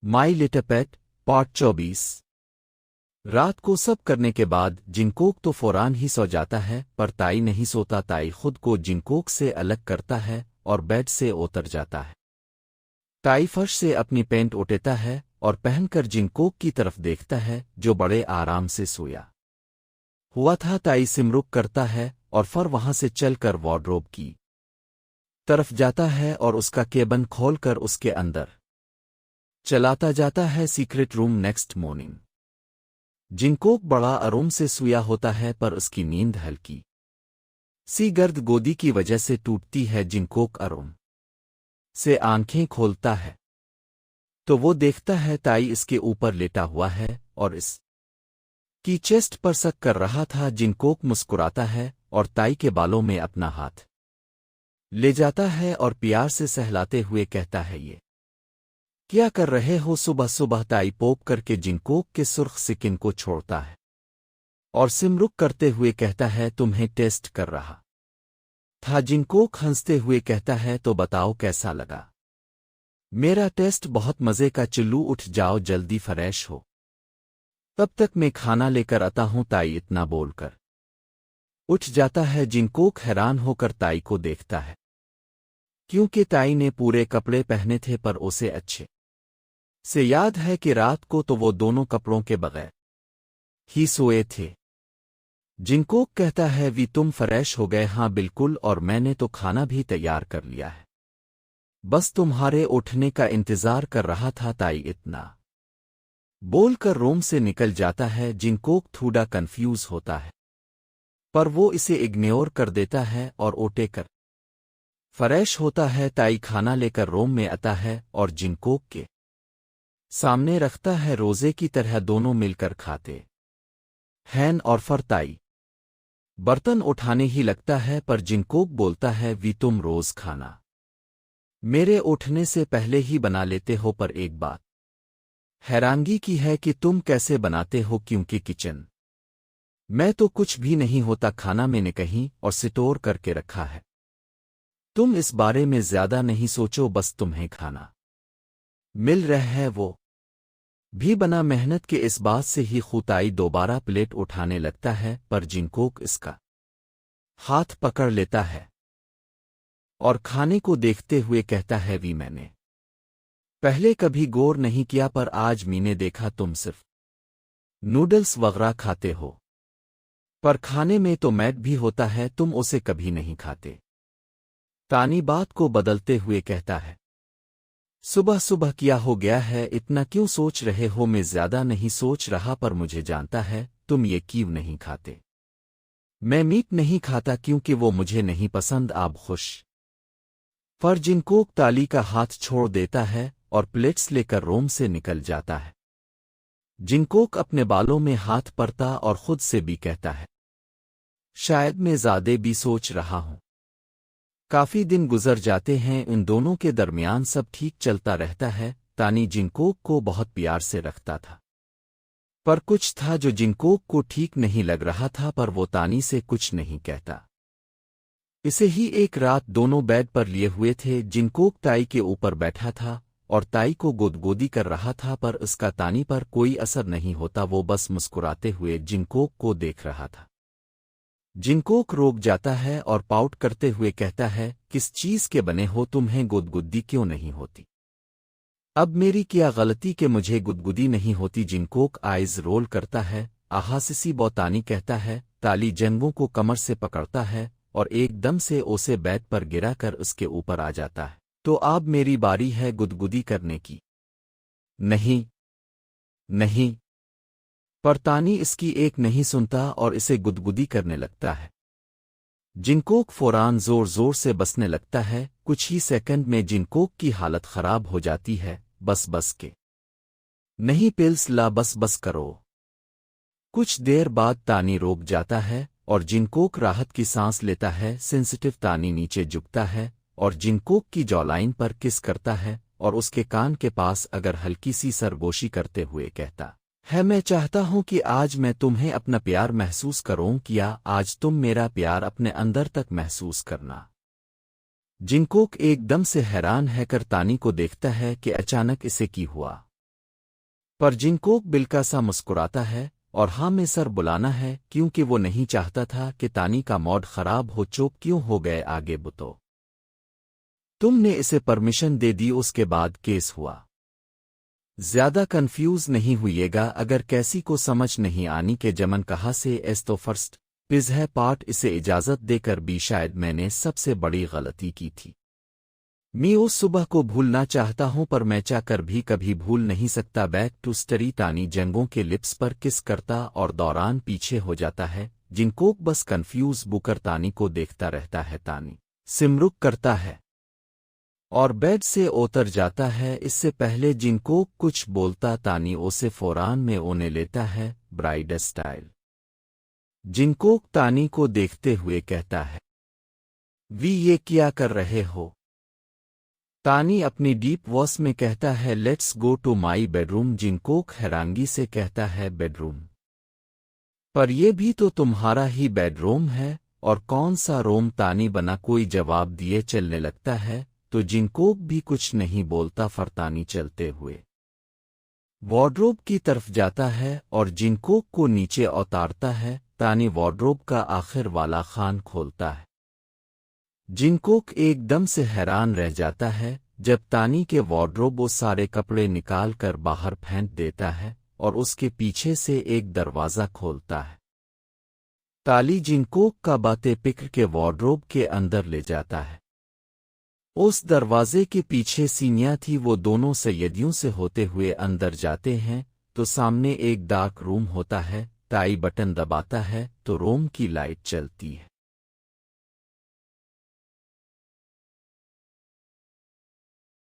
My little pet part 24। रात को सब करने के बाद जिंकोक तो फौरान ही सो जाता है, पर ताई नहीं सोता। ताई खुद को जिंकोक से अलग करता है और बेड से उतर जाता है। ताई फर्श से अपनी पैंट उठेता है और पहनकर जिंकोक की तरफ देखता है, जो बड़े आराम से सोया हुआ था। ताई सिमरुक करता है और फिर वहां से चलकर वार्डरोब की तरफ जाता है और उसका केबन खोलकर उसके अंदर चलाता जाता है। Secret room. नेक्स्ट मॉर्निंग जिंकोक बड़ा आराम से सोया होता है, पर उसकी नींद हल्की सी गर्द गोदी की वजह से टूटती है। जिंकोक आराम से आंखें खोलता है तो वो देखता है ताई इसके ऊपर लेटा हुआ है और इस की चेस्ट पर सक कर रहा था। जिंकोक मुस्कुराता है और ताई के बालों में अपना हाथ ले जाता है और प्यार से सहलाते हुए कहता है, ये क्या कर रहे हो सुबह सुबह? ताई पोप करके जिंकोक के सुर्ख स्किन को छोड़ता है और सिमरुक करते हुए कहता है, तुम्हें टेस्ट कर रहा था। जिंकोक हंसते हुए कहता है, तो बताओ कैसा लगा? मेरा टेस्ट बहुत मजे का। चिल्लू उठ जाओ, जल्दी फ्रेश हो, तब तक मैं खाना लेकर आता हूं। ताई इतना बोलकर उठ जाता है। जिंकोक हैरान होकर ताई को देखता है, क्योंकि ताई ने पूरे कपड़े पहने थे, पर उसे अच्छे से याद है कि रात को तो वो दोनों कपड़ों के बगैर ही सोए थे। जिंकोक कहता है, वी तुम फ्रेश हो गए? हाँ बिल्कुल, और मैंने तो खाना भी तैयार कर लिया है, बस तुम्हारे उठने का इंतजार कर रहा था। ताई इतना बोलकर रूम से निकल जाता है। जिंकोक थोड़ा कंफ्यूज होता है, पर वो इसे इग्नोर कर देता है और ओटे कर फ्रेश होता है। ताई खाना लेकर रूम में आता है और जिंकोक के सामने रखता है। रोजे की तरह दोनों मिलकर खाते हैं और फिर ताई बर्तन उठाने ही लगता है, पर जिंकोक बोलता है, वी तुम रोज खाना मेरे उठने से पहले ही बना लेते हो, पर एक बात हैरानगी की है कि तुम कैसे बनाते हो, क्योंकि किचन में तो कुछ भी नहीं होता। खाना मैंने कहीं और स्टोर करके रखा है। तुम इस बारे में ज्यादा नहीं सोचो, बस तुम्हें खाना मिल रहा है वो भी बना मेहनत के। इस बात से ही खुताई दोबारा प्लेट उठाने लगता है, पर जिंकोक इसका हाथ पकड़ लेता है और खाने को देखते हुए कहता है, वी मैंने पहले कभी गौर नहीं किया, पर आज मैंने देखा तुम सिर्फ नूडल्स वगैरह खाते हो, पर खाने में तो मैट भी होता है, तुम उसे कभी नहीं खाते। तानी बात को बदलते हुए कहता है, सुबह सुबह क्या हो गया है? इतना क्यों सोच रहे हो? मैं ज्यादा नहीं सोच रहा, पर मुझे जानता है तुम ये क्यों नहीं खाते। मैं मीट नहीं खाता क्योंकि वो मुझे नहीं पसंद। आप खुश? पर जिंकोक ताली का हाथ छोड़ देता है और प्लेट्स लेकर रूम से निकल जाता है। जिंकोक अपने बालों में हाथ पड़ता और खुद से भी कहता है, शायद मैं ज्यादा भी सोच रहा हूं। काफी दिन गुजर जाते हैं, इन दोनों के दरमियान सब ठीक चलता रहता है। तानी जिंकोक को बहुत प्यार से रखता था, पर कुछ था जो जिंकोक को ठीक नहीं लग रहा था, पर वो तानी से कुछ नहीं कहता। इसे ही एक रात दोनों बेड पर लिए हुए थे। जिंकोक ताई के ऊपर बैठा था और ताई को गोदगोदी कर रहा था, पर उसका तानी पर कोई असर नहीं होता। वो बस मुस्कुराते हुए जिंकोक को देख रहा था। जिंकोक रोक जाता है और पाउट करते हुए कहता है, किस चीज के बने हो? तुम्हें गुदगुदी क्यों नहीं होती? अब मेरी क्या गलती कि मुझे गुदगुदी नहीं होती? जिंकोक आइज रोल करता है। आहासिसी बौतानी कहता है। ताली जंगों को कमर से पकड़ता है और एकदम से उसे बेड पर गिरा कर उसके ऊपर आ जाता है। तो अब मेरी बारी है गुदगुदी करने की। नहीं नहीं, पर तानी इसकी एक नहीं सुनता और इसे गुदगुदी करने लगता है। जिंकोक फौरान जोर जोर से बसने लगता है। कुछ ही सेकंड में जिंकोक की हालत खराब हो जाती है। बस बस के नहीं पिल्स ला, बस बस करो। कुछ देर बाद तानी रोक जाता है और जिंकोक राहत की सांस लेता है। सेंसिटिव तानी नीचे झुकता है और जिंकोक की जॉलाइन पर किस करता है और उसके कान के पास अगर हल्की सी सरगोशी करते हुए कहता है, मैं चाहता हूं कि आज मैं तुम्हें अपना प्यार महसूस करूं। क्या आज तुम मेरा प्यार अपने अंदर तक महसूस करना? जिंकोक एकदम से हैरान है कर तानी को देखता है कि अचानक इसे की हुआ। पर जिनकोक बिल्का सा मुस्कुराता है और हाँ में सर बुलाना है क्योंकि वो नहीं चाहता था कि तानी का मूड खराब हो। चुप क्यों हो गए आगे बुतो? तुमने इसे परमिशन दे दी, उसके बाद केस हुआ। ज्यादा कंफ्यूज नहीं हुईएगा अगर कैसी को समझ नहीं आनी के जमन कहा से एस तो फर्स्ट पिज है पार्ट। इसे इजाजत देकर भी शायद मैंने सबसे बड़ी गलती की थी। मैं उस सुबह को भूलना चाहता हूं पर मैं चाहकर भी कभी भूल नहीं सकता। Back to story. तानी जंगों के लिप्स पर किस करता और दौरान पीछे हो जाता है। जिनकोक बस कंफ्यूज बुकर तानी को देखता रहता है। तानी सिमरुक करता है और बेड से उतर जाता है। इससे पहले जिनकोक कुछ बोलता तानी उसे फौरान में ओने लेता है ब्राइड स्टाइल। जिनकोक तानी को देखते हुए कहता है, वी ये क्या कर रहे हो? तानी अपनी डीप वॉइस में कहता है, let's go to my bedroom. जिनकोक हैरानगी से कहता है, बेडरूम? पर यह भी तो तुम्हारा ही बेडरूम है। और कौन सा रूम? तानी बना कोई जवाब दिए चलने लगता है तो जिनकोक भी कुछ नहीं बोलता। फरतानी चलते हुए वार्डरोब की तरफ जाता है और जिनकोक को नीचे उतारता है। तानी वार्डरोब का आखिर वाला खान खोलता है। जिनकोक एकदम से हैरान रह जाता है जब तानी के वार्डरोब वो सारे कपड़े निकाल कर बाहर फेंक देता है और उसके पीछे से एक दरवाज़ा खोलता है। ताली जिनकोक का बातें पिक के वार्डरोब के अंदर ले जाता है। उस दरवाजे के पीछे सीनियाँ थी। वो दोनों सैयदियों से होते हुए अंदर जाते हैं तो सामने एक डार्क रूम होता है। ताई बटन दबाता है तो रूम की लाइट चलती है।